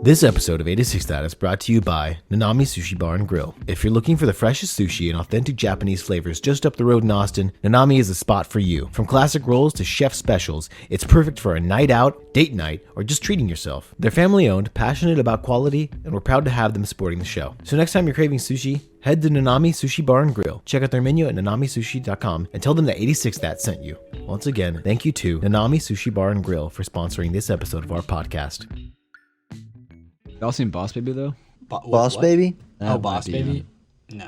This episode of 86 That is brought to you by Nanami Sushi Bar and Grill. If you're looking for the freshest sushi and authentic Japanese flavors just up the road in Austin, Nanami is the spot for you. From classic rolls to chef specials, it's perfect for a night out, date night, or just treating yourself. They're family owned, passionate about quality, and we're proud to have them supporting the show. So next time you're craving sushi, head to Nanami Sushi Bar and Grill. Check out their menu at nanamisushi.com and tell them that 86 That sent you. Once again, thank you to Nanami Sushi Bar and Grill for sponsoring this episode of our podcast. Y'all seen Boss Baby though? Boss Baby? Oh, Boss Baby? No,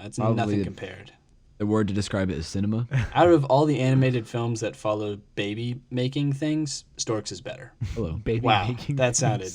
it's nothing compared. The word to describe it is cinema. Out of all the animated films that follow baby making things, Storks is better. Hello. Baby Wow, making that sounded.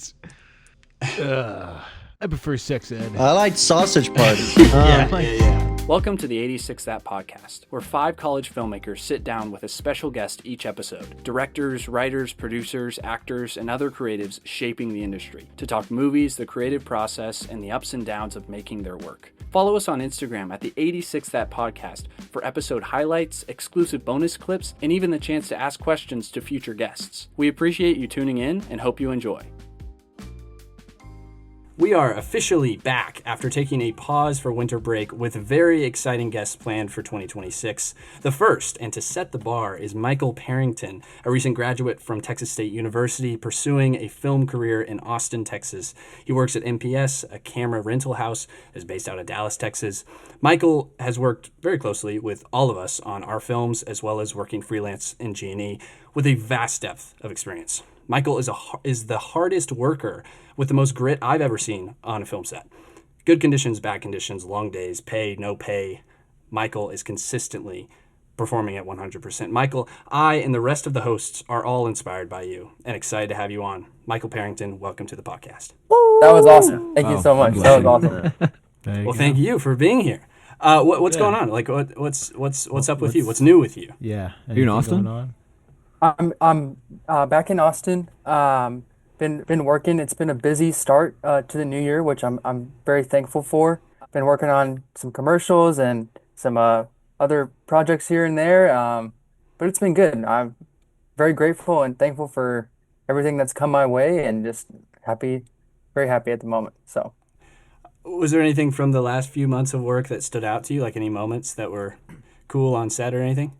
I prefer sex ed. I like Sausage Party. Yeah. Welcome to the 86 That podcast, where 5 college filmmakers sit down with a special guest each episode. Directors, writers, producers, actors, and other creatives shaping the industry to talk movies, the creative process, and the ups and downs of making their work. Follow us on Instagram at the 86 That podcast for episode highlights, exclusive bonus clips, and even the chance to ask questions to future guests. We appreciate you tuning in and hope you enjoy. We are officially back after taking a pause for winter break with very exciting guests planned for 2026. The first, and to set the bar, is Michael Parrington, a recent graduate from Texas State University pursuing a film career in Austin, Texas. He works at MPS, a camera rental house that is based out of Dallas, Texas. Michael has worked very closely with all of us on our films, as well as working freelance in G&E with a vast depth of experience. Michael is the hardest worker with the most grit I've ever seen on a film set. Good conditions, bad conditions, long days, pay, no pay. Michael is consistently performing at 100%. Michael, I and the rest of the hosts are all inspired by you and excited to have you on. Michael Parrington, welcome to the podcast. That was awesome. Thank you so much. That was awesome. Thank you for being here. What's going on? Like, what's up with you? What's new with you? Yeah. You in Austin? I'm back in Austin. Been working. It's been a busy start to the new year, which I'm very thankful for. Been working on some commercials and some other projects here and there. But it's been good. I'm very grateful and thankful for everything that's come my way, and just happy, very happy at the moment. So, was there anything from the last few months of work that stood out to you? Like any moments that were cool on set or anything?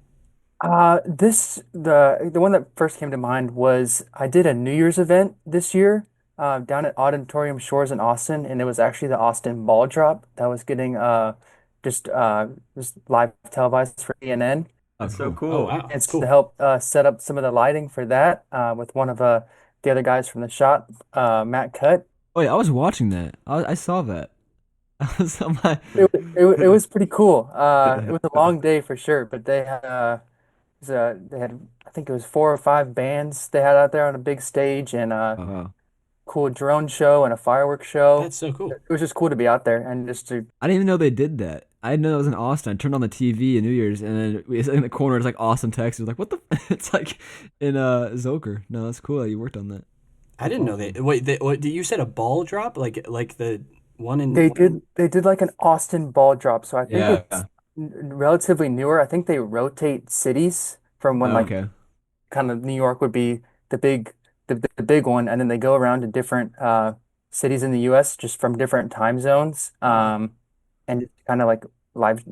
The one that first came to mind was I did a New Year's event this year down at Auditorium Shores in Austin, and it was actually the Austin Ball Drop that was getting just live televised for CNN. That's so cool. Oh, wow. It's cool. to help set up some of the lighting for that with one of the other guys from the shot, Matt Cutt. Oh yeah, I was watching that. I saw that. It was pretty cool. It was a long day for sure, but they had I think it was 4 or 5 bands they had out there on a big stage, and cool drone show and a fireworks show. That's so cool. It was just cool to be out there and just to. I didn't even know they did that. I didn't know it was in Austin. I turned on the TV in New Year's, and then it's in the corner. It's like Austin, Texas. Like what the? It's like in Zolker. No, that's cool. You worked on that. I didn't know they. Wait, you said a ball drop? Like the one in. They did like an Austin ball drop. So I think it's relatively newer. I think they rotate cities from when kind of New York would be the big one, and then they go around to different cities in the U.S. just from different time zones, and kind of like live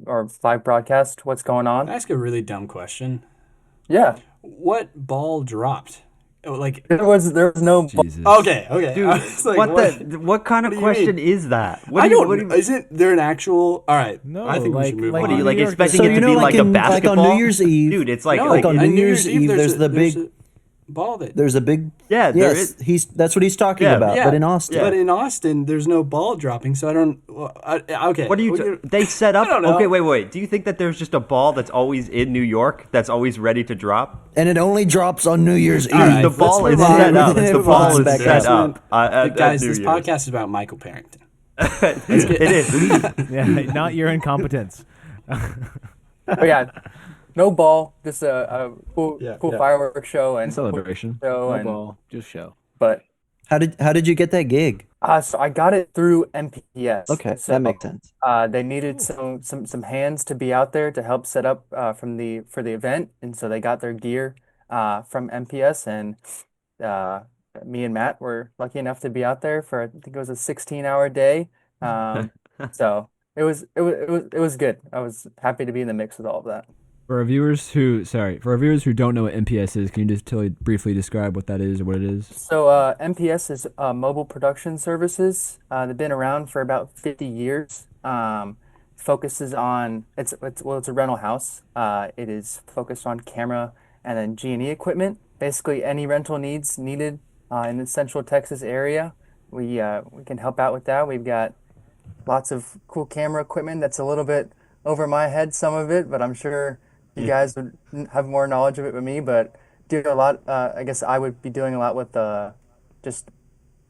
broadcast what's going on. Can I ask a really dumb question? Yeah. What ball dropped? Like there was no ball. Jesus. Okay. Dude, what kind of question is that? Isn't there an actual? All right. No, I think we should move on. What are you like expecting So it to be like a basketball? Like on New Year's Eve, dude, it's like No, like on on New Year's Eve, there's the big ball that. there's a big yeah, there yes. is. That's what he's talking about. Yeah. But in Austin, But in Austin, there's no ball dropping, so I don't. Okay. What do you? They set up. I don't know. Okay, wait. Do you think that there's just a ball that's always in New York that's always ready to drop? and it only drops on New Year's Eve. right, The ball let's is move on. set up. It The ball floats is back set up. up. Guys, New this Year's. podcast is about Michael Parrington. It is. Yeah, not your incompetence. But yeah, no ball, just a cool fireworks show and Celebration. show No and ball, just show. but How did you get that gig? so I got it through MPS. Okay, So that makes sense. they needed some hands to be out there to help set up for the event, and so they got their gear from MPS, and me and Matt were lucky enough to be out there for I think it was a 16-hour day. Um, so it was good. I was happy to be in the mix with all of that. For our viewers who don't know what MPS is, can you just briefly describe what that is or what it is? So MPS is Mobile Production Services. They've been around for about 50 years. Focuses on it's a rental house. It is focused on camera and then G&E equipment. Basically, any rental needs needed in the Central Texas area, we can help out with that. We've got lots of cool camera equipment that's a little bit over my head, some of it, but I'm sure you guys would have more knowledge of it than me. But do a lot. I guess I would be doing a lot with just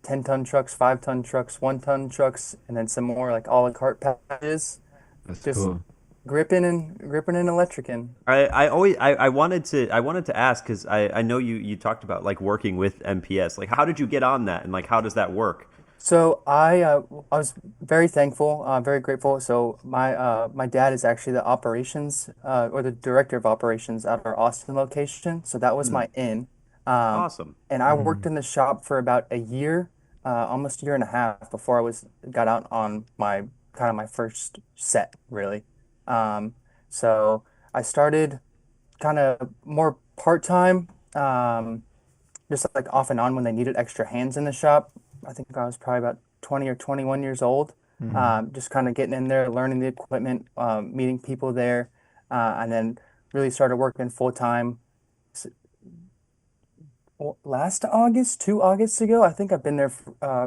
10-ton trucks, 5-ton trucks, 1-ton trucks, and then some more like a la carte packages. That's Just cool. gripping and electricing. I wanted to ask because I know you talked about like working with MPS. Like, how did you get on that, and like how does that work? So I was very thankful, very grateful. So my dad is actually the operations or the director of operations at our Austin location. So that was my in. Awesome. And I worked in the shop for about a year, almost a year and a half before got out on my kind of my first set really. So I started kind of more part-time, just like off and on when they needed extra hands in the shop. I think I was probably about 20 or 21 years old. Just kind of getting in there, learning the equipment, meeting people there, and then really started working full time. Last August, 2 Augusts ago, I think I've been there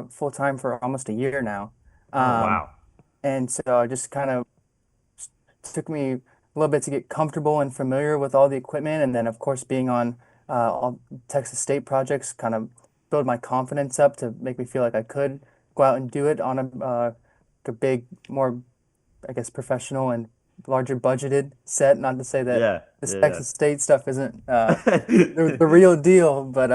full time for almost a year now. Oh Um, wow. and so I just kind of took me a little bit to get comfortable and familiar with all the equipment, and then of course being on all Texas State projects kind of build my confidence up to make me feel like I could go out and do it on a big, more I guess professional and larger budgeted set. Not to say that Yeah. this Yeah. Texas State stuff isn't the real deal, but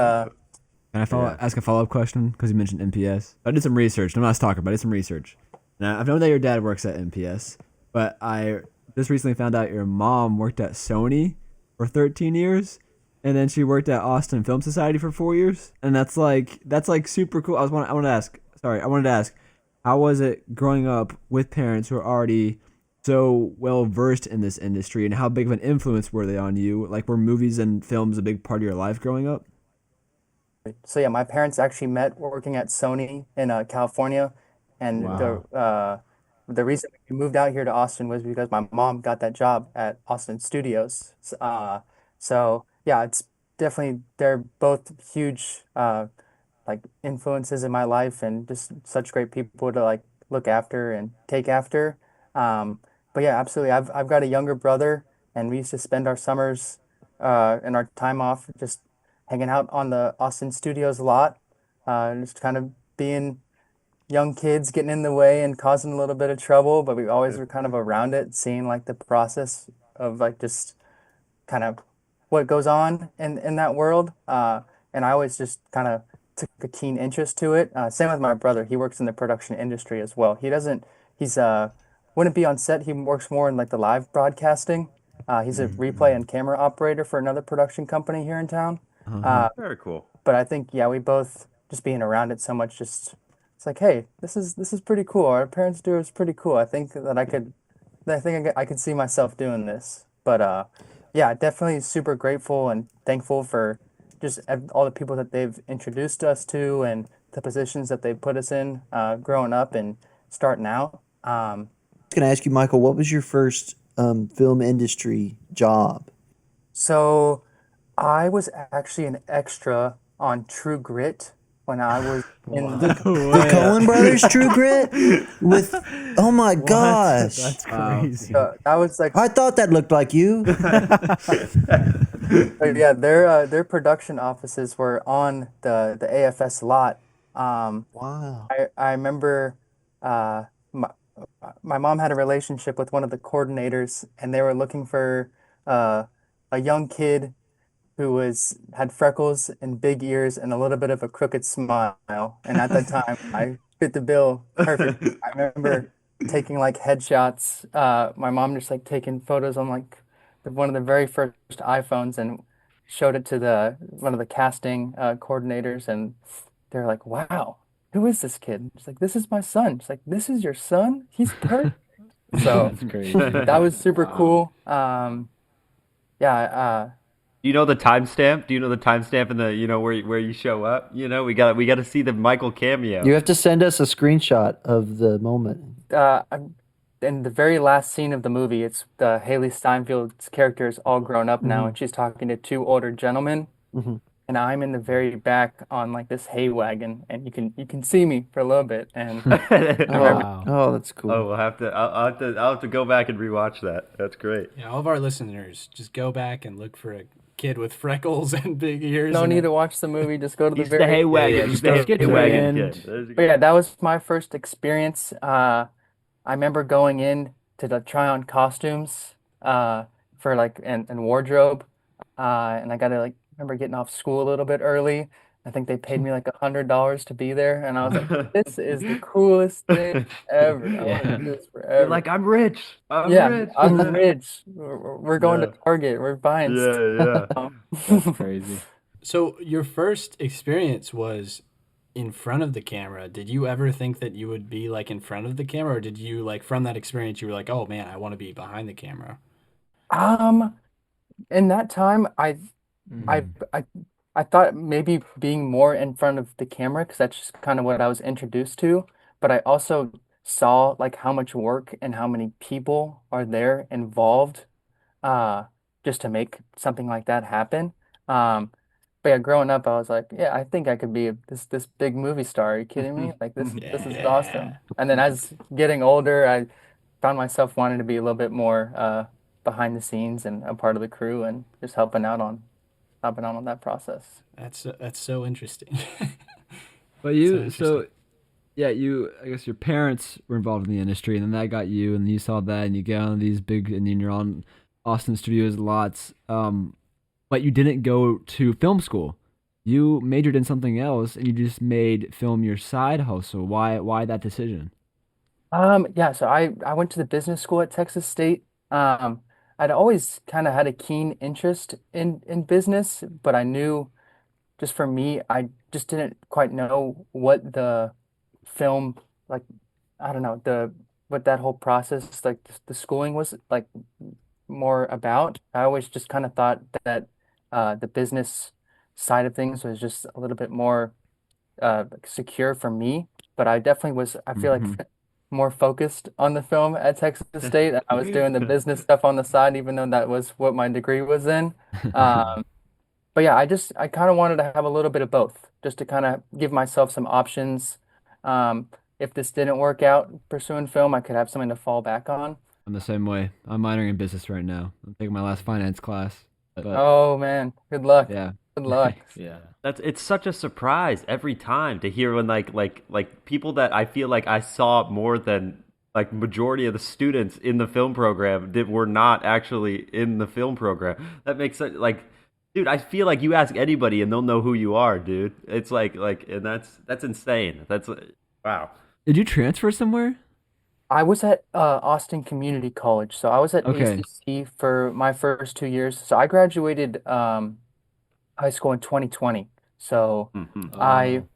Can I ask a follow-up question? Because you mentioned MPS. I did some research. I'm not a stalker, but I did some research. Now, I've known that your dad works at MPS, but I just recently found out your mom worked at Sony for 13 years, and then she worked at Austin Film Society for 4 years, and that's like super cool. I wanted to ask, how was it growing up with parents who are already so well versed in this industry, and how big of an influence were they on you? Like, were movies and films a big part of your life growing up? so yeah, my parents actually met working at Sony in California, and Wow. the reason we moved out here to Austin was because my mom got that job at Austin Studios. So yeah, it's definitely they're both huge like influences in my life and just such great people to like look after and take after. But yeah, absolutely. I've got a younger brother, and we used to spend our summers and our time off just hanging out on the Austin Studios lot, just kind of being young kids getting in the way and causing a little bit of trouble, but we always were kind of around it, seeing like the process of like just kind of what goes on in that world. And I always just kind of took a keen interest to it. Same with my brother. He works in the production industry as well. He's wouldn't be on set. He works more in like the live broadcasting. He's a replay and camera operator for another production company here in town. Very cool. But I think, yeah, we both just being around it so much, just it's like, hey, this is pretty cool. Our parents do it's pretty cool. I could see myself doing this. But yeah, definitely super grateful and thankful for just all the people that they've introduced us to and the positions that they put us in growing up and starting out. Can I ask you, Michael, what was your first film industry job? So I was actually an extra on True Grit when I was in The Coen Brothers True Grit with oh my gosh. That's crazy. that was like I thought that looked like you. yeah, their production offices were on the AFS lot. Wow. I remember my mom had a relationship with one of the coordinators, and they were looking for a young kid who had freckles and big ears and a little bit of a crooked smile. And at that time, I fit the bill perfect. I remember taking like headshots. My mom just like taking photos on like one of the very first iPhones, and showed it to the one of the casting coordinators, and they're like, "Wow, who is this kid?" It's like, "This is my son." It's like, "This is your son? He's perfect." So That's crazy. that was super Wow. cool. Yeah, Do you know the timestamp? Do you know the timestamp in the where you show up? We got to see the Michael cameo. You have to send us a screenshot of the moment. in the very last scene of the movie, it's the Haley Steinfeld's character is all grown up now, and she's talking to two older gentlemen, Mhm. and I'm in the very back on like this hay wagon, and you can see me for a little bit, and Oh, oh, that's cool. Oh, I'll have to go back and rewatch that. That's great. Yeah, all of our listeners, just go back and look for a kid with freckles and big ears. no and need to watch the movie, just go to the He's the very hay wagon. He's the Let's get hay to the wagon end. kid. But yeah, that was my first experience. I remember going in to the try on costumes for like and wardrobe. And I gotta like remember getting off school a little bit early. I think they paid me like $100 to be there, and I was like, "This is the coolest thing ever. I want to do this You're forever." like, I'm rich. I'm Yeah, rich. I'm rich. We're going to Yeah. Target. We're buying Yeah, stuff. That's crazy. So your first experience was in front of the camera. Did you ever think that you would be like in front of the camera, or did you like from that experience you were like, oh man, I want to be behind the camera? Um, in that time, I Mhm. I I thought maybe being more in front of the camera because that's just kind of what I was introduced to. But I also saw like how much work and how many people are there involved uh just to make something like that happen. Um, but yeah, growing up, I was like, yeah, I think I could be this big movie star. Are you kidding me? Like this is awesome. Yeah. And then as getting older, I found myself wanting to be a little bit more behind the scenes and a part of the crew and just helping out on that process. That's so interesting. But So you, interesting. yeah, I guess your parents were involved in the industry, and then that got you, and you saw that, and you get on these big, and then you're on Austin studios lots. But you didn't go to film school. You majored in something else, and you just made film your side hustle. Why that decision? Yeah, so I went to the business school at Texas State. I'd always kind of had a keen interest in business, but I knew just for me, I just didn't quite know what the film like I don't know, the what that whole process like the schooling was like more about. I always just kind of thought that the business side of things was just a little bit more secure for me, but I definitely was, I feel like, Hmm. more focused on the film at Texas State. And I was doing the business stuff on the side, even though that was what my degree was in. Um, but yeah, I kind of wanted to have a little bit of both, just to kind of give myself some options. If this didn't work out pursuing film, I could have something to fall back on. I'm the same way. I'm minoring in business right now. I'm taking my last finance class, but Oh man, good luck. yeah. Good luck. Yeah. It's such a surprise every time to hear when like people that I feel like I saw more than like majority of the students in the film program that were not actually in the film program. That makes sense. Like, dude, I feel like you ask anybody and they'll know who you are, dude. It's like, and that's insane. That's wow. Did you transfer somewhere? I was at Austin Community College, so I was at Okay. ACC for my first 2 years. So I graduated high school in 2020. So Hmm. I Oh,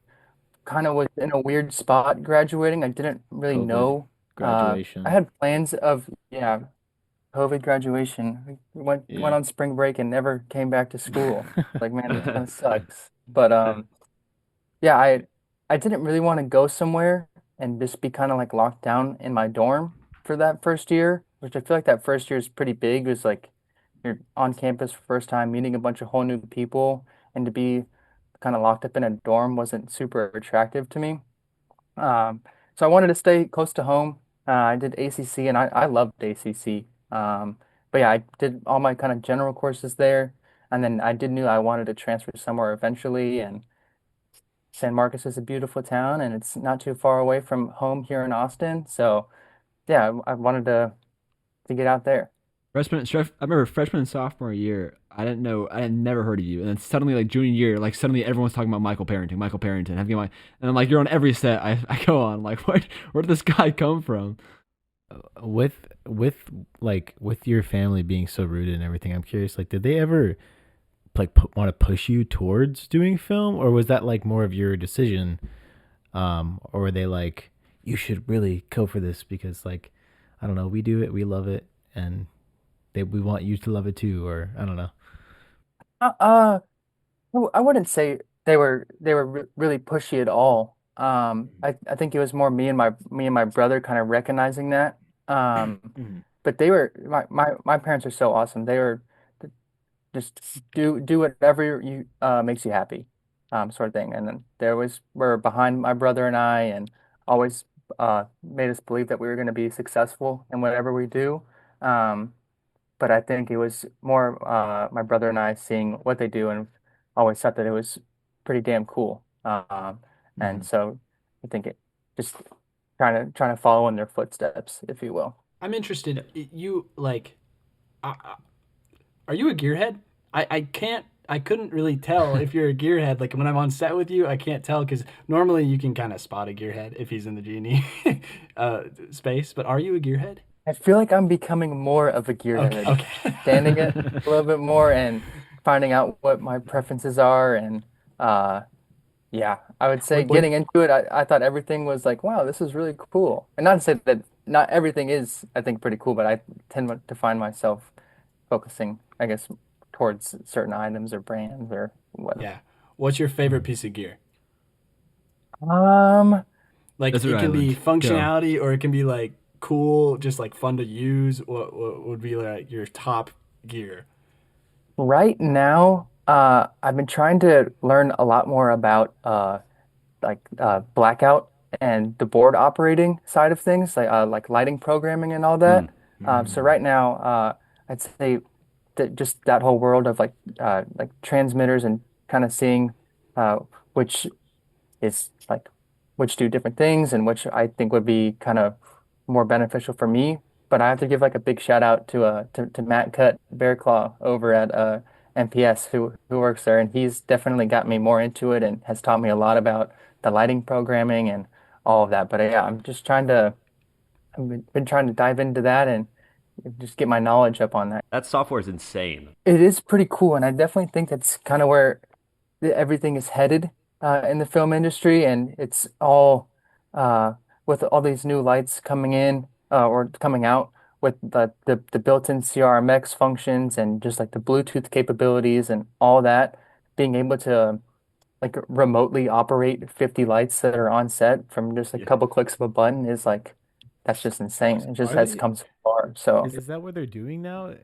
kind of was in a weird spot graduating. I didn't really COVID know. I graduation. had plans of, yeah, COVID graduation. We went Yeah. on spring break and never came back to school. Like, man, this kind Yeah. of sucks. But yeah, I didn't really want to go somewhere and just be kind of like locked down in my dorm for that first year, which I feel like that first year is pretty big. It was like you're on campus for first time, meeting a bunch of whole new people, and to be kind of locked up in a dorm wasn't super attractive to me. Um, so I wanted to stay close to home. I did ACC and I loved ACC. But yeah, I did all my kind of general courses there. And then I did knew I wanted to transfer somewhere eventually. And San Marcos is a beautiful town and it's not too far away from home here in Austin. So yeah, I wanted to get out there. I remember freshman and sophomore year. I didn't know. I had never heard of you, and then suddenly, like junior year, like suddenly everyone's talking about Michael Parrington, Michael Parrington. Having my, and I'm like, you're on every set. I go on. Like, where did this guy come from? With with your family being so rooted and everything, I'm curious, like, did they ever like want to push you towards doing film, or was that like more of your decision? Or were they like, you should really go for this because like, I don't know, we do it, we love it, and we want you to love it too, or I don't know. Uh, I wouldn't say they were re really pushy at all. I think it was more me and my brother kind of recognizing that. Um, Mhm. but they were my parents are so awesome. They were just do whatever you makes you happy, sort of thing. And then there was were behind my brother and I, and always made us believe that we were going to be successful in whatever we do. Um, but I think it was more my brother and I seeing what they do and always thought that it was pretty damn cool. And Mhm. so I think it just trying to follow in their footsteps, if you will. I'm interested. You like, uh, are you a gearhead? I can't. I couldn't really tell if you're a gearhead. Like when I'm on set with you, I can't tell because normally you can kind of spot a gearhead if he's in the genie space. But are you a gearhead? I feel like I'm becoming more of a Okay. gearhead, Okay. understanding it a little bit more and finding out what my preferences are. And uh, yeah, I would say What? getting into it, I thought everything was like, wow, this is really cool. And not to say that not everything is, I think, pretty cool, but I tend to find myself focusing, I guess, towards certain items or brands or what. Yeah. What's your favorite piece of gear? Um, Like Desert it can be Island. Go. functionality or it can be like cool, just like fun to use. What would be like your top gear? right now, I've been trying to learn a lot more about blackout and the board operating side of things, like lighting programming and all Mm. that. So Mhm. right now, I'd say that just that whole world of like transmitters and kind of seeing which is like which do different things and which I think would be kind of more beneficial for me. But I have to give like a big shout out to Matt Cutt Bearclaw over at MPS who works there, and he's definitely got me more into it and has taught me a lot about the lighting programming and all of that. But yeah, I've been trying to dive into that and just get my knowledge up on that. That software is insane. It is pretty cool, and I definitely think that's kind of where everything is headed in the film industry, and it's all with all these new lights coming in or coming out with the built-in CRMX functions and just like the Bluetooth capabilities and all that, being able to like remotely operate 50 lights that are on set from just a Yeah. couple clicks of a button is like that's just insane. It just Are has they? come so far. So Is that what they're doing now?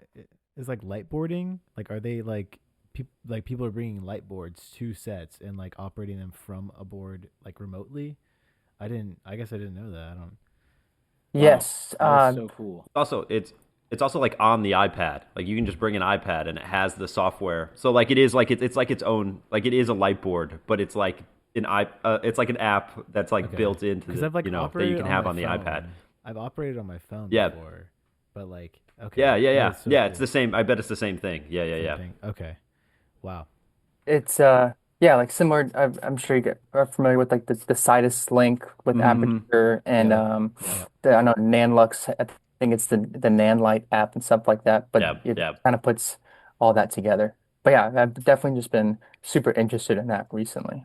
Is like light boarding? Like, are they like people are bringing light boards to sets and like operating them from a board like remotely? I didn't. I guess I didn't know that. I don't. Wow. yes, That is so cool. Also, it's also like on the iPad. Like you can just bring an iPad and it has the software. So like it is like it's like its own like it is a light board, but it's like it's like an app that's like Okay. built into Because the I've like that you operated can on have my on the iPad. phone. I've operated on my phone Yeah. before, but like, Yeah, okay, yeah, that yeah. is so Yeah, it's cool. the same. I bet it's the same thing. Yeah, yeah, Same yeah. thing. Okay. Wow. it's yeah, like similar. I'm sure are familiar with like the Sidus link with Hmm. Aperture and Yep. Yep. I know Nanlux. I think it's the Nanlite app and stuff like that. But Yeah, it yeah. kind of puts all that together. But yeah, I've definitely just been super interested in that recently.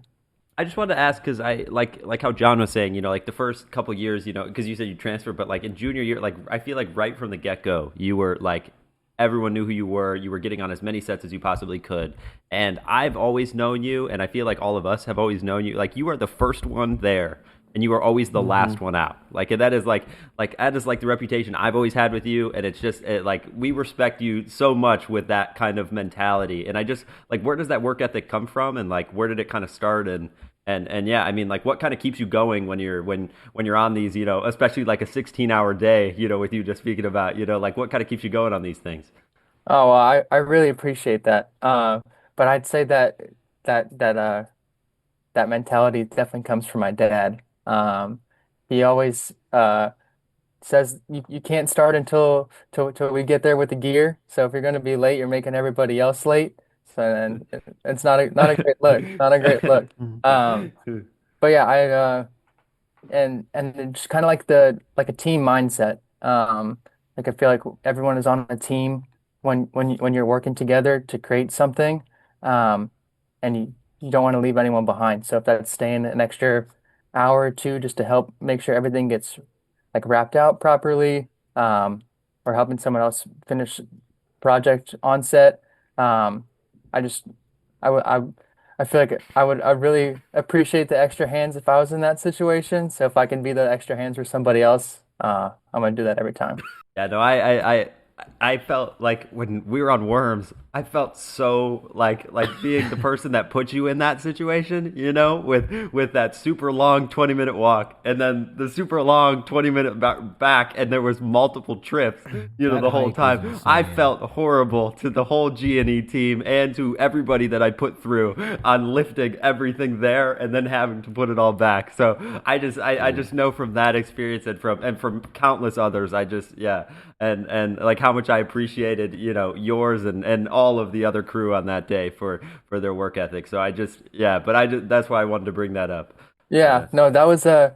I just wanted to ask because I like how John was saying, like the first couple years, because you said you transferred, but like in junior year, like I feel like right from the get go, you were like everyone knew who you were. You were getting on as many sets as you possibly could, and I've always known you, and I feel like all of us have always known you. Like you are the first one there, and you are always the Hmm. last one out. Like that is like that is like the reputation I've always had with you, and it's just like we respect you so much with that kind of mentality. And I just like where does that work ethic come from, and like where did it kind of start, and yeah, I mean, like, what kind of keeps you going when you're on these, especially like a 16-hour day, with you just speaking about, like, what kind of keeps you going on these things? Oh, well, I really appreciate that. But I'd say that that that mentality definitely comes from my dad. He always says you can't start till we get there with the gear. So if you're going to be late, you're making everybody else late. So then it's not a great look. Not a great look. Um, but yeah, I and it's kind of like the like a team mindset. Like I feel like everyone is on a team when you're working together to create something. and you don't want to leave anyone behind. So if that's staying an extra hour or two just to help make sure everything gets like wrapped out properly, or helping someone else finish project on set, um, I just I would I feel like I really appreciate the extra hands if I was in that situation. So if I can be the extra hands for somebody else, I'm gonna do that every time. Yeah, no, I felt like when we were on Worms, I felt so like being the person that put you in that situation, you know, with that super long 20-minute walk and then the super long 20-minute back, and there was multiple trips, you know, That the whole hike was time. I insane. felt horrible to the whole G&E team and to everybody that I put through on lifting everything there and then having to put it all back. So I just know from that experience and from countless others, I just yeah, and like how much I appreciated, you know, yours and all of the other crew on that day for their work ethic. So I just yeah, but I just that's why I wanted to bring that up. Yeah, no, that was a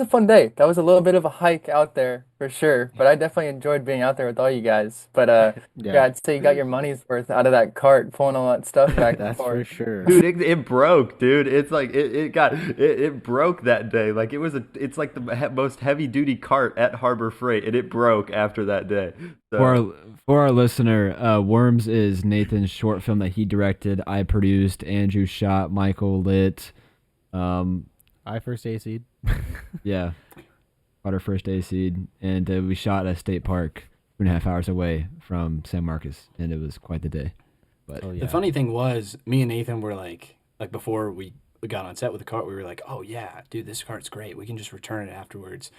fun day. That was a little bit of a hike out there for sure, but I definitely enjoyed being out there with all you guys. But yeah, Yeah, I'd say you got your money's worth out of that cart, pulling all that stuff back and that's for forth. sure. Dude, it broke, dude. It's like it broke that day. Like it's like the most heavy duty cart at Harbor Freight, and it broke after that day. For So our listener, Worms is Nathan's short film that he directed. I produced. Andrew shot. Michael lit. Um, I first AC'd. yeah, got our first A seed, and we shot at a state park 2.5 hours away from San Marcos, and it was quite the day. But Oh The yeah. funny thing was, me and Nathan were like before we got on set with the cart, we were like, oh yeah, dude, this cart's great. We can just return it afterwards.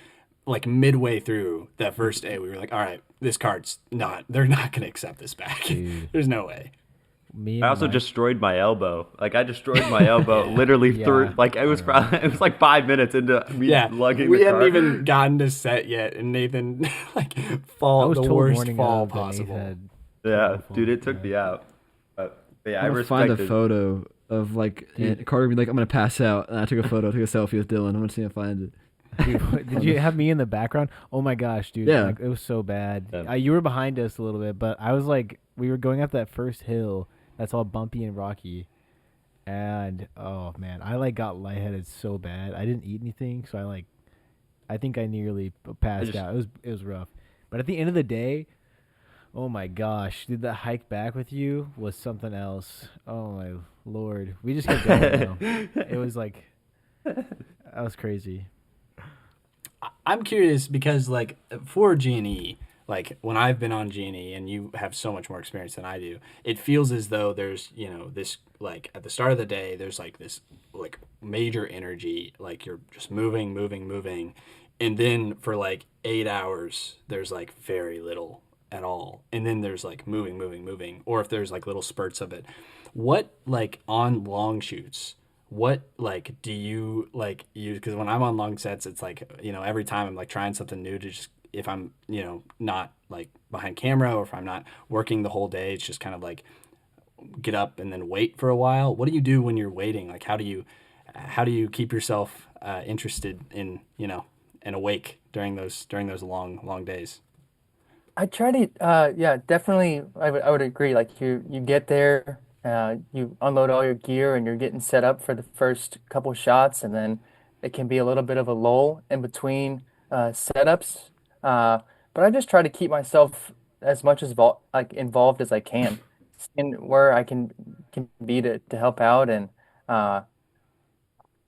Like midway through that first day, we were like, all right, this cart's not, they're not going to accept this back. Dude. There's no way. Me I and also Mike. destroyed my elbow. Like I destroyed my elbow literally through. Yeah. Like it was probably it was like 5 minutes into me Yeah, lugging we the hadn't car. even gotten to set yet, and Nathan like I fall was the told worst morning fall of that Nate possible. had Yeah, awful. dude, it took Yeah. me out. But yeah, I I'm gonna find a respected. photo of like Carter be like, I'm gonna pass out, and I took a photo, took a selfie with Dylan. I'm gonna see if I find it. Dude, did you have me in the background? Oh my gosh, dude! Yeah. Like, it was so bad. Yeah. You were behind us a little bit, but I was like, we were going up that first hill that's all bumpy and rocky, and oh man, I like got lightheaded so bad. I didn't eat anything, so I think I nearly passed just- out. It was rough, but at the end of the day, oh my gosh, dude, the hike back with you was something else. Oh my lord, we just kept going. Though. It was like that was crazy. I'm curious because like for G&E, like when I've been on G&E and you have so much more experience than I do, it feels as though there's, you know, this like at the start of the day, there's like this like major energy, like you're just moving, moving, moving. And then for like 8 hours, there's like very little at all. And then there's like moving, moving, moving. Or if there's like little spurts of it. What like on long shoots, what like do you like use? Because when I'm on long sets, it's like, you know, every time I'm like trying something new to just, if I'm, you know, not like behind camera or if I'm not working the whole day, it's just kind of like get up and then wait for a while. What do you do when you're waiting? Like how do you keep yourself interested in, you know, and awake during those long days? I try to, yeah, definitely. I would agree. Like you get there, you unload all your gear, and you're getting set up for the first couple shots, and then it can be a little bit of a lull in between setups. Uh, but I just try to keep myself as much as like involved as I can, in where I can be to help out, and uh,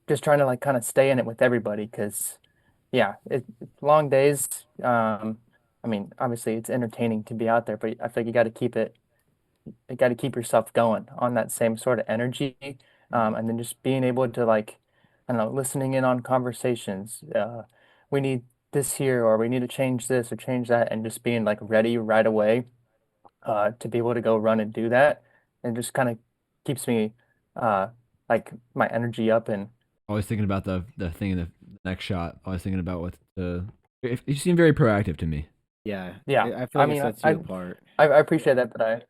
just trying to like kind of stay in it with everybody, because yeah, long days. I mean, obviously it's entertaining to be out there, but I feel like you got to keep yourself going on that same sort of energy. And then just being able to like, I don't know, listening in on conversations. We need this here, or we need to change this or change that, and just being like ready right away, to be able to go run and do that, and just kind of keeps me, uh, like my energy up. And Always thinking about the thing in the next shot. Always thinking about what the. You seem very proactive to me. Yeah, yeah, I feel I like it mean, sets you apart. I appreciate that, but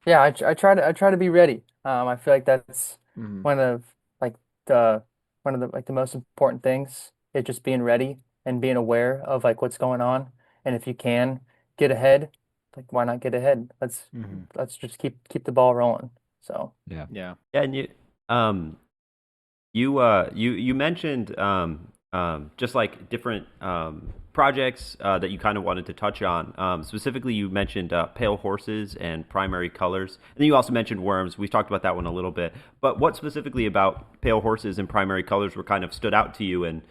yeah, I try to be ready. I feel like that's Hmm. one of like the one of the like the most important things is just being ready and being aware of like what's going on. And if you can get ahead, like why not get ahead? Hmm. Let's just keep the ball rolling. So Yeah. Yeah. Yeah, and you mentioned just like different projects that you kind of wanted to touch on. Specifically, you mentioned pale horses and primary colors, and then you also mentioned worms. We've talked about that one a little bit, but what specifically about pale horses and primary colors were kind of stood out to you, and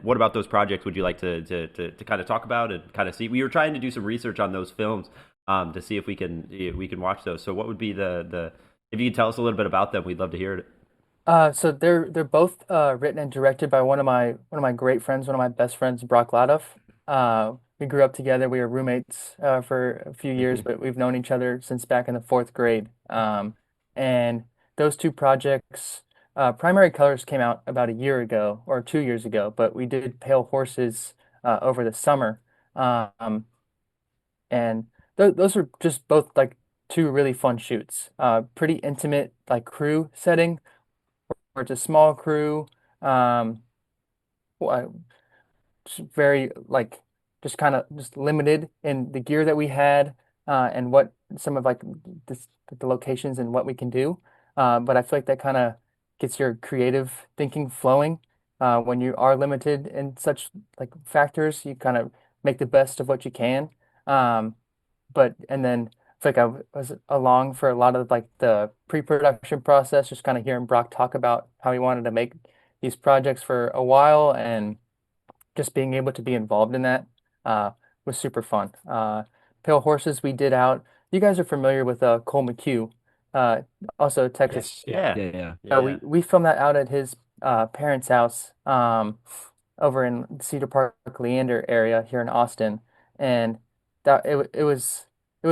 what about those projects would you like to kind of talk about and kind of see? We were trying to do some research on those films to see if we can watch those. So what would be the if you could tell us a little bit about them, we'd love to hear it. so they're both written and directed by one of my great friends, one of my best friends, Brock Ladoff. We grew up together. We were roommates for a few years, but we've known each other since back in the fourth grade. And those two projects, Primary Colors came out about a year ago or 2 years ago, but we did Pale Horses over the summer. Um, and those are just both like two really fun shoots. Pretty intimate, like crew setting, where it's a small crew. Um, just very like just kind of just limited in the gear that we had and what some of like the locations and what we can do. But I feel like that kind of gets your creative thinking flowing when you are limited in such like factors. You kind of make the best of what you can. Um, but and then I feel like was along for a lot of like the pre-production process, just kind of hearing Brock talk about how he wanted to make these projects for a while and just being able to be involved in that was super fun. Pale Horses we did out. You guys are familiar with Cole McHugh, uh, also a Texas. Yes, yeah. Yeah, Yeah. Yeah. We yeah. we filmed that out at his parents' house over in Cedar Park, Leander area here in Austin, and it was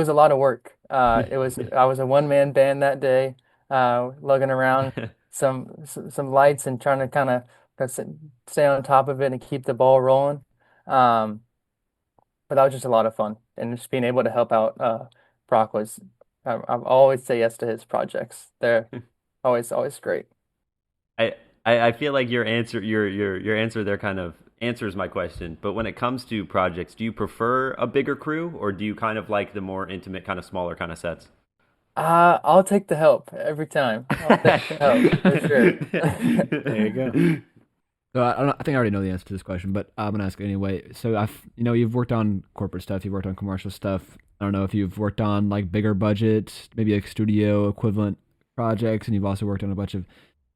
a lot of work. I was a one-man band that day, lugging around some lights and trying to kind of stay on top of it and keep the ball rolling. Um, but that was just a lot of fun, and just being able to help out Brock was. I've always say yes to his projects. They're always great. I, I feel like your answer there kind of answers my question. But when it comes to projects, do you prefer a bigger crew or do you kind of like the more intimate, kind of smaller kind of sets? I'll take the help every time. I'll take the help for sure. There you go. So I think I already know the answer to this question, but I'm gonna ask it anyway. So you've worked on corporate stuff, you've worked on commercial stuff. I don't know if you've worked on like bigger budget, maybe like studio equivalent projects, and you've also worked on a bunch of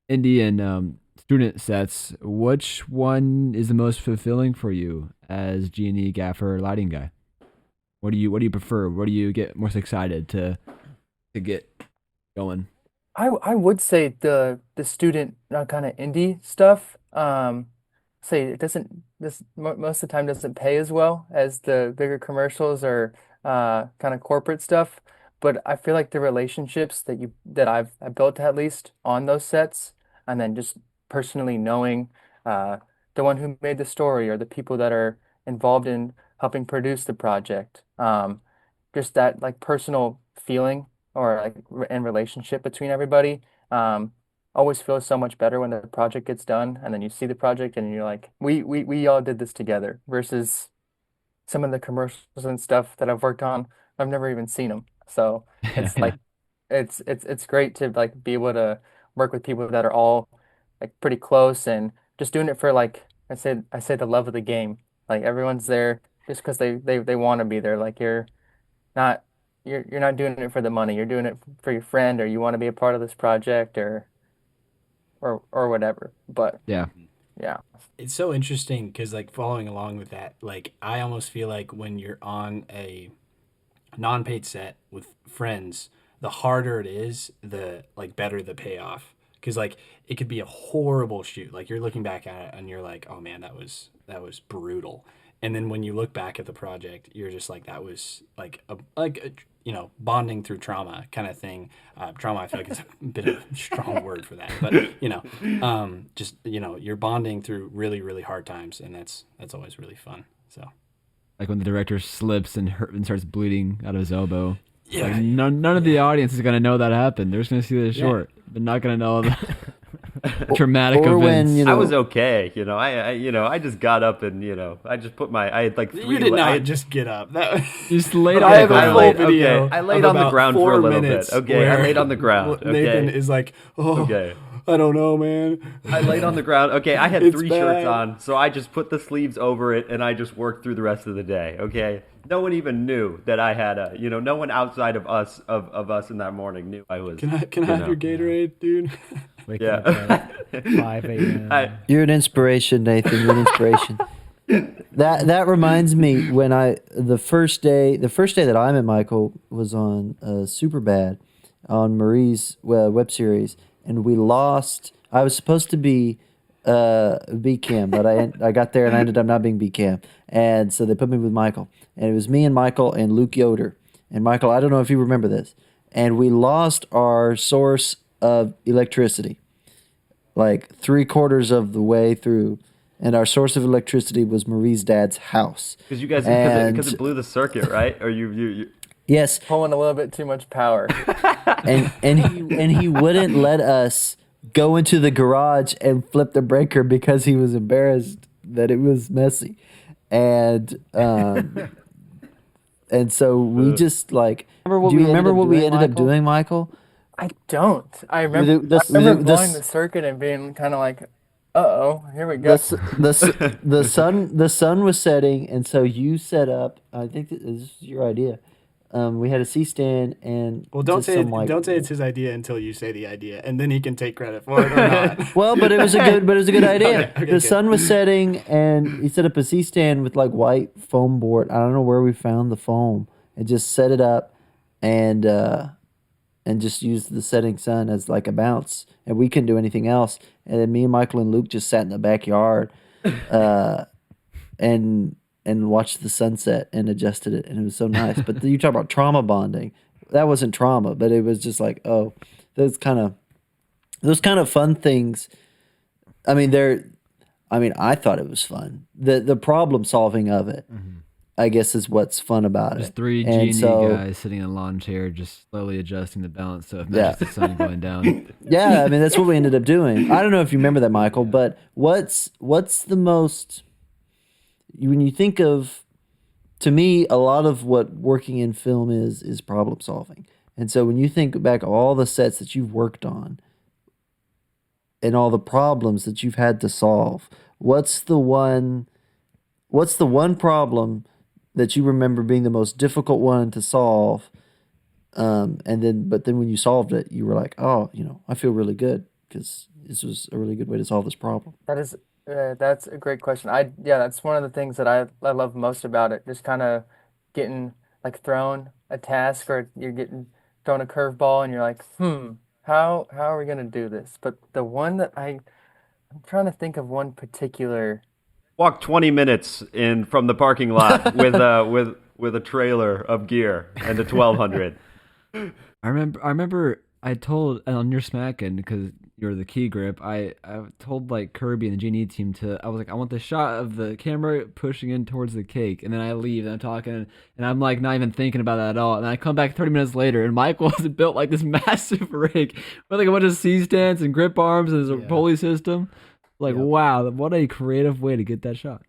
indie and student sets. Which one is the most fulfilling for you as G&E gaffer lighting guy? What do you prefer? What do you get most excited to get going? I would say the student kind of indie stuff. Say it doesn't this most of the time doesn't pay as well as the bigger commercials or kind of corporate stuff. But I feel like the relationships I built at least on those sets, and then just personally knowing uh, the one who made the story or the people that are involved in helping produce the project. Just that like personal feeling or like and relationship between everybody. Um, Always feels so much better when the project gets done and then you see the project and you're like, we all did this together versus some of the commercials and stuff that I've worked on. I've never even seen them. So it's like it's great to like be able to work with people that are all like pretty close and just doing it for like I say the love of the game. Like everyone's there just because they want to be there. Like not you're not doing it for the money. You're doing it for your friend or you want to be a part of this project or whatever. But Yeah. yeah. It's so interesting because, like, following along with that, like, I almost feel like when you're on a non-paid set with friends, the harder it is, the like better the payoff. Because like it could be a horrible shoot. Like you're looking back at it and you're like, oh man, that was brutal. And then when you look back at the project, you're just like, that was like a bonding through trauma kind of thing. Trauma, I feel like it's a bit of a strong word for that, but just you're bonding through really really hard times, and that's always really fun. So Like when the director slips and starts bleeding out of his elbow. yeah, Like none of the audience is gonna know that happened. They're just gonna see the Yeah. short. They're not gonna know that. Traumatic or events. when you know I was okay, I just got up and I just put I had like three. You did I not had, just get up. That Just laid I have on a the full ground. video. I laid of on the about ground 4 for a little bit. minutes Okay, I where laid on the ground. Nathan Okay. is like, oh, Okay. I don't know, man. I laid on the ground. Okay, I had It's 3 bad. shirts on, so I just put the sleeves over it and I just worked through the rest of the day. Okay, no one even knew that I had no one outside of us in that morning knew I was. Can I have your Gatorade, dude? Waking Yeah. up at 5 a.m. you're an inspiration, Nathan. You're an inspiration. That reminds me when the first day that I met Michael was on Superbad on Marie's web series, and we lost. I was supposed to be B Cam, but I got there and I ended up not being B Cam, and so they put me with Michael, and it was me and Michael and Luke Yoder. And Michael, I don't know if you remember this, and we lost our source of electricity, like 3/4 of the way through. And our source of electricity was Marie's dad's house. Because you guys, And- because it blew the circuit, right? Or you Yes, Pulling a little bit too much power. and he wouldn't let us go into the garage and flip the breaker because he was embarrassed that it was messy, and so we just like. Do you remember what we ended up doing, Michael? I don't. I remember blowing the circuit and being kind of like, uh-oh, here we go. The sun was setting, and so you set up. I think this is your idea. We had a C-stand and Well, don't just say some, like- don't say it's his idea until you say the idea, and then he can take credit for it or not. Well, but it was a good idea. Okay, The good. sun was setting, and he set up a C-stand with like white foam board. I don't know where we found the foam, and just set it up, and just used the setting sun as like a bounce, and we couldn't do anything else. And then me and Michael and Luke just sat in the backyard, and watched the sunset and adjusted it, and it was so nice. But you talk about trauma bonding. That wasn't trauma, but it was just like, oh, those kind of fun things. I mean, I thought it was fun. The problem solving of it, I guess, is what's fun about Just it. 3 And G&E so- guys sitting in a lawn chair, just slowly adjusting the balance so it matches the sun going down. Yeah, I mean that's what we ended up doing. I don't know if you remember that, Michael, but what's the most when you think of, to me, a lot of what working in film is problem solving. And so when you think back all the sets that you've worked on and all the problems that you've had to solve, what's the one problem that you remember being the most difficult one to solve? But then when you solved it, you were like, oh, I feel really good because this was a really good way to solve this problem. That's a great question. That's one of the things that I love most about it. Just kind of getting like thrown a task, or you're getting thrown a curveball and you're like, how are we gonna do this? But the one that I'm trying to think of one particular. walk 20 minutes in from the parking lot with a trailer of gear and a 1200. I remember I told on your smack end, because you're the key grip, I told like Kirby and the Genie team I was like, I want the shot of the camera pushing in towards the cake, and then I leave and I'm talking and I'm like not even thinking about that at all, and I come back 30 minutes later and Michael has built like this massive rig with like a bunch of C-stands and grip arms and there's a pulley system. Like, wow, what a creative way to get that shot.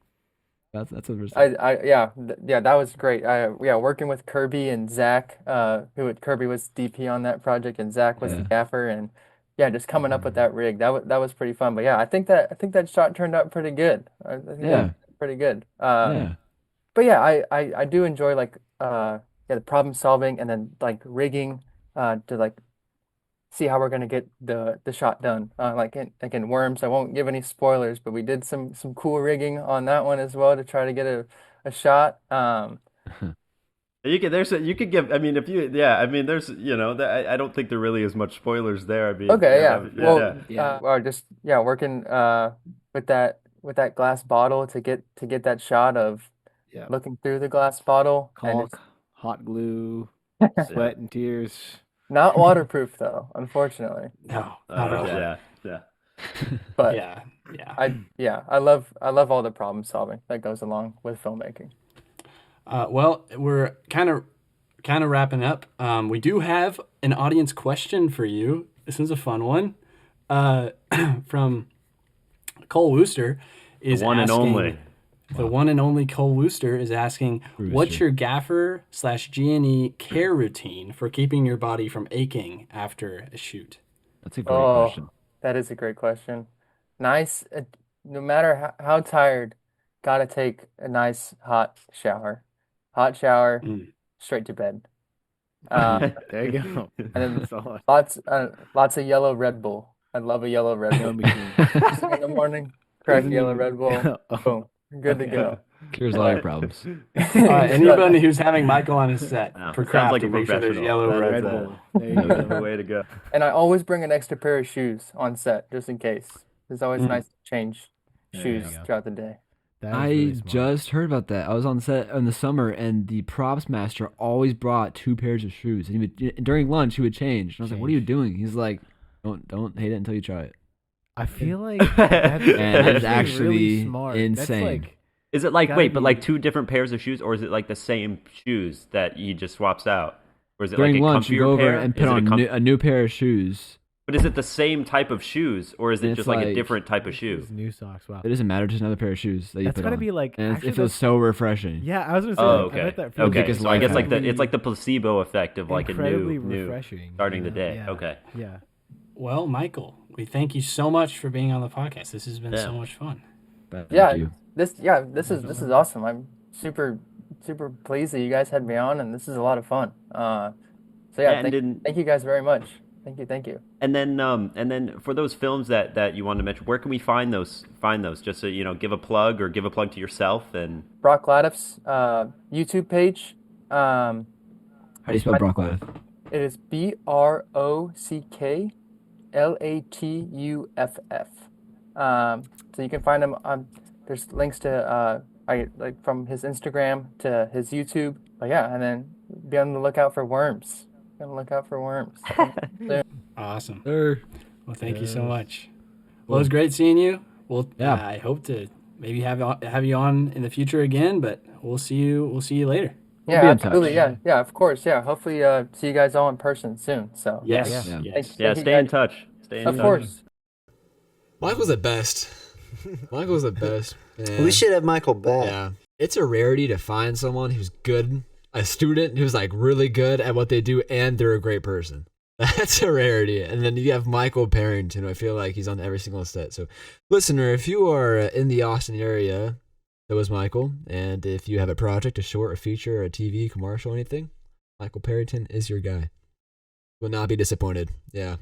That's what we're saying. That was great. Working with Kirby and Zach, Kirby was DP on that project and Zach was the gaffer, and just coming up with that rig, that was pretty fun. But I think that shot turned out pretty good. I think that was pretty good. But I do enjoy like the problem solving and then like rigging to like see how we're gonna get the shot done. Like in Worms, I won't give any spoilers, but we did some cool rigging on that one as well to try to get a shot. You could give. I mean, there's I don't think there really is much spoilers there. I mean, working with that glass bottle to get that shot of looking through the glass bottle. Caulk, hot glue, sweat and tears. Not waterproof though, unfortunately. No, not at all. Yeah. But Yeah. I love all the problem solving that goes along with filmmaking. Well, we're kind of wrapping up. We do have an audience question for you. This one's a fun one. from Cole Wooster is The one and asking, only. The one and only Cole Wooster is asking, what's your gaffer/G&E care routine for keeping your body from aching after a shoot? That's a great question. That is a great question. Nice, no matter how tired, gotta take a nice hot shower. Hot shower, straight to bed. There you go. And then lots of yellow Red Bull. I love a yellow Red Bull. First thing in the morning, crack yellow Red Bull. Boom, good to go. Cures a lot of problems. Anybody who's having Michael on his set for Sounds craft, like a make sure there's professional. yellow Red That's Bull. There you That's go. the way to go. And I always bring an extra pair of shoes on set, just in case. It's always nice to change shoes throughout the day. That is I really smart. just heard about that. I was on set in the summer, and the props master always brought 2 pairs of shoes. And during lunch, he would change. And I was like, "What are you doing?" He's like, "Don't hate it until you try it." I feel like that's actually really smart. insane. That's like, Is it like Gotta wait, but be- like 2 different pairs of shoes, or is it like the same shoes that he just swaps out, or is it During like a lunch, you comfier go over pair? and Is put it a on a new pair of shoes. But is it the same type of shoes, or is it It's just like a like- different type of shoe? these new socks. Wow. It doesn't matter, just another pair of shoes that you That's put gotta on. be like. And actually, it feels that's- so refreshing. Yeah, I was gonna say. Oh, like, I okay. bet that feels Okay, biggest so I guess life it's like the placebo effect of like a incredibly new refreshing. starting you the know? day. Yeah. Okay. Yeah. Well, Michael, we thank you so much for being on the podcast. This has been Yeah. so much fun. Thank Yeah, you. this is awesome. I'm super pleased that you guys had me on, and this is a lot of fun. So yeah, thank you guys very much. Thank you. And then for those films that you wanted to mention, where can we find those? Just so give a plug to yourself and Brock Lattiff's YouTube page. How do you spell Brock Lath? It is BROCKLATUFF. So you can find him on. There's links to from his Instagram to his YouTube. But yeah, and then be on the lookout for worms. Be on the lookout for worms. Awesome. Sir. Well, thank you so much. Well, it was great seeing you. Well, Yeah. I hope to maybe have you on in the future again, but we'll see you later. Yeah, be in touch. absolutely. Yeah, of course. Yeah, hopefully see you guys all in person soon. So Yes. Yeah. Yes. Thank you stay in guys. touch. Stay in Of touch. course. Michael's the best. Michael's the best. Man. We should have Michael back. Yeah. It's a rarity to find someone who's good, a student who's like really good at what they do, and they're a great person. That's a rarity. And then you have Michael Parrington. I feel like he's on every single set. So, listener, if you are in the Austin area, so is Michael. And if you have a project, a short, a feature, a TV, commercial, anything, Michael Parrington is your guy. Will not be disappointed. Yeah.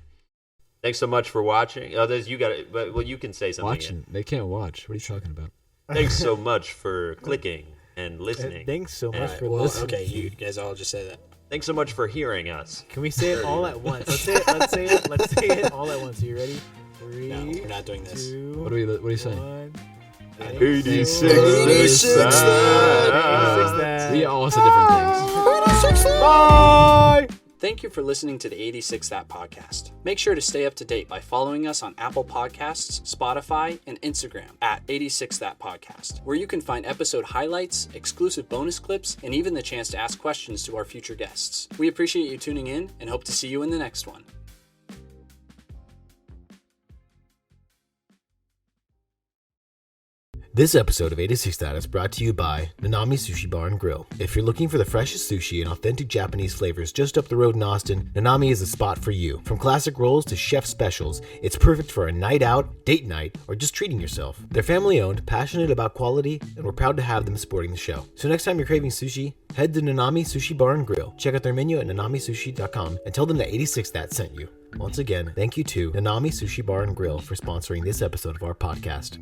Thanks so much for watching. Oh, you got it. Well, you can say something. Watching. They can't watch. What are you talking about? Thanks so much for clicking and listening. Thanks so much for well, listening. okay, you guys all just say that. Thanks so much for hearing us. Can we say it all at once? Let's say it all at once. Are you ready? 3, No, we're not doing this. 2, What are you saying? 1. 86 We all said different things. Bye! Thank you for listening to the 86 That podcast. Make sure to stay up to date by following us on Apple Podcasts, Spotify, and Instagram at 86 That podcast, where you can find episode highlights, exclusive bonus clips, and even the chance to ask questions to our future guests. We appreciate you tuning in and hope to see you in the next one. This episode of 86 That is brought to you by Nanami Sushi Bar and Grill. If you're looking for the freshest sushi and authentic Japanese flavors just up the road in Austin, Nanami is the spot for you. From classic rolls to chef specials, it's perfect for a night out, date night, or just treating yourself. They're family owned, passionate about quality, and we're proud to have them supporting the show. So next time you're craving sushi, head to Nanami Sushi Bar and Grill. Check out their menu at nanamisushi.com and tell them that 86 That sent you. Once again, thank you to Nanami Sushi Bar and Grill for sponsoring this episode of our podcast.